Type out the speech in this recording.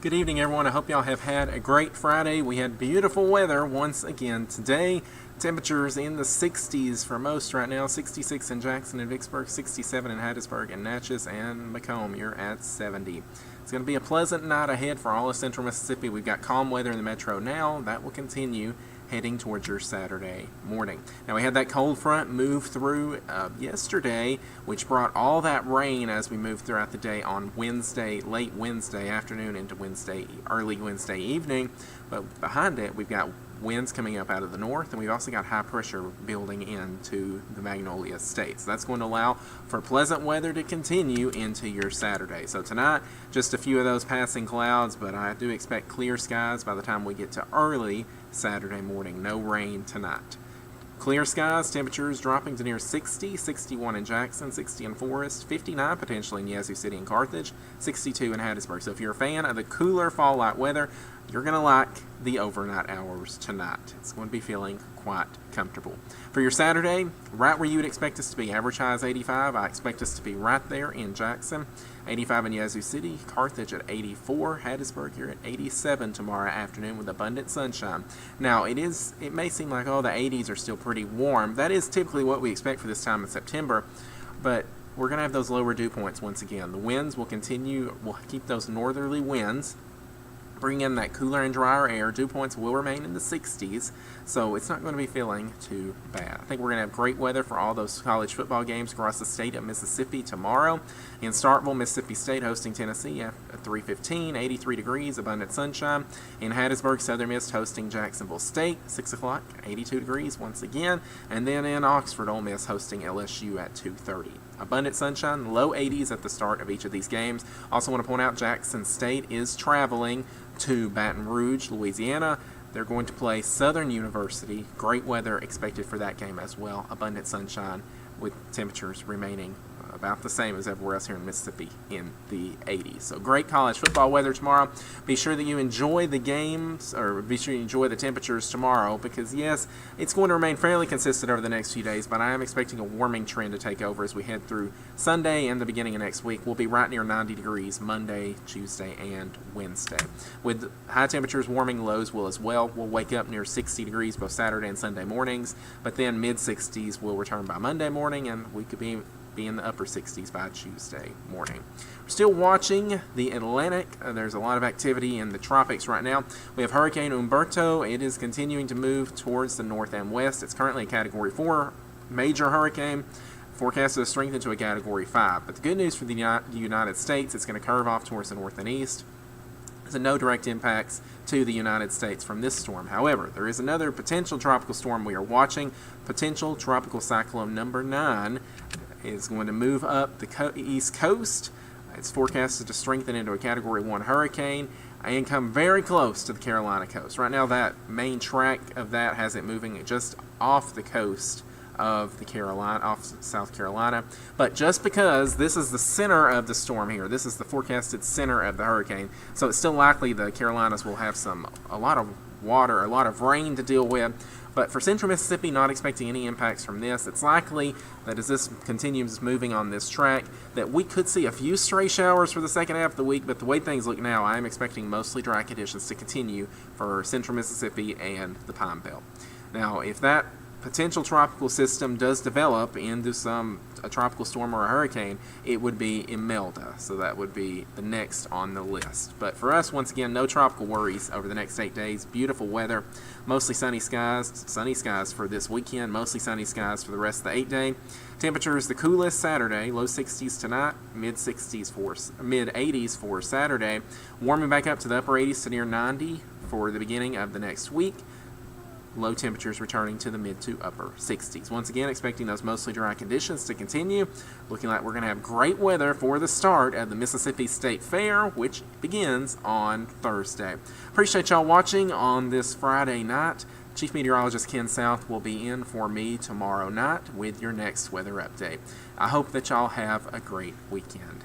Good evening, everyone. I hope y'all have had a great Friday. We had beautiful weather once again today. Temperatures in the 60s for most right now. 66 in Jackson and Vicksburg, 67 in Hattiesburg and Natchez, and Macomb, you're at 70. It's going to be a pleasant night ahead for all of central Mississippi. We've got calm weather in the metro now. That will continue heading towards your Saturday morning. Now, we had that cold front move through yesterday, which brought all that rain as we moved throughout the day on Wednesday, late Wednesday afternoon into early Wednesday evening. But behind it, we've got winds coming up out of the north, and we've also got high pressure building into the Magnolia State. So that's going to allow for pleasant weather to continue into your Saturday. So tonight, just a few of those passing clouds, but I do expect clear skies by the time we get to early Saturday morning. No rain tonight. Clear skies, temperatures dropping to near 60, 61 in Jackson, 60 in Forest, 59 potentially in Yazoo City and Carthage, 62 in Hattiesburg. So if you're a fan of the cooler fall-like weather, you're going to like the overnight hours tonight. It's going to be feeling quite comfortable. For your Saturday, right where you would expect us to be. Average high is 85. I expect us to be right there in Jackson. 85 in Yazoo City, Carthage at 84, Hattiesburg here at 87 tomorrow afternoon with abundant sunshine. Now, it may seem like, the 80s are still pretty warm. That is typically what we expect for this time in September, but we're going to have those lower dew points once again. The winds will continue, we'll keep those northerly winds, bring in that cooler and drier air. Dew points will remain in the 60s, so it's not going to be feeling too bad. I think we're going to have great weather for all those college football games across the state of Mississippi tomorrow. In Starkville, Mississippi State hosting Tennessee at 3:15, 83 degrees, abundant sunshine. In Hattiesburg, Southern Miss hosting Jacksonville State, 6 o'clock, 82 degrees once again. And then in Oxford, Ole Miss hosting LSU at 2:30. Abundant sunshine, low 80s at the start of each of these games. Also want to point out Jackson State is traveling to Baton Rouge, Louisiana. They're going to play Southern University. Great weather expected for that game as well. Abundant sunshine with temperatures remaining about the same as everywhere else here in Mississippi in the 80s. So great college football weather tomorrow. Be sure that you enjoy the games, or be sure you enjoy the temperatures tomorrow, because yes, it's going to remain fairly consistent over the next few days, but I am expecting a warming trend to take over as we head through Sunday and the beginning of next week. We'll be right near 90 degrees Monday, Tuesday, and Wednesday. With high temperatures warming, lows will as well. We'll wake up near 60 degrees both Saturday and Sunday mornings, but then mid-60s will return by Monday morning, and we could be in the upper 60s by Tuesday morning. We're still watching the Atlantic. There's a lot of activity in the tropics right now. We have Hurricane Umberto. It is continuing to move towards the north and west. It's currently a Category 4 major hurricane, forecasted to strengthen to a Category 5. But the good news for the United States, it's going to curve off towards the north and east. There's no direct impacts to the United States from this storm. However, there is another potential tropical storm we are watching. Potential tropical cyclone number 9 is going to move up the east coast. It's forecasted to strengthen into a Category 1 hurricane and come very close to the Carolina coast. Right now, that main track of that has it moving just off the coast of off South Carolina. But just because this is the center of the storm here, this is the forecasted center of the hurricane, so it's still likely the Carolinas will have a lot of water, a lot of rain to deal with. But for central Mississippi, not expecting any impacts from this. It's likely that as this continues moving on this track, that we could see a few stray showers for the second half of the week, but the way things look now, I am expecting mostly dry conditions to continue for central Mississippi and the Pine Belt. Now, if that potential tropical system does develop into a tropical storm or a hurricane, it would be Imelda, so that would be the next on the list. But for us, once again, no tropical worries over the next 8 days. Beautiful weather, mostly sunny skies for this weekend, mostly sunny skies for the rest of the 8-day. Temperatures the coolest Saturday, low 60s tonight, mid 80s for Saturday, warming back up to the upper 80s to near 90 for the beginning of the next week. Low temperatures returning to the mid to upper 60s. Once again, expecting those mostly dry conditions to continue. Looking like we're going to have great weather for the start of the Mississippi State Fair, which begins on Thursday. Appreciate y'all watching on this Friday night. Chief Meteorologist Ken South will be in for me tomorrow night with your next weather update. I hope that y'all have a great weekend.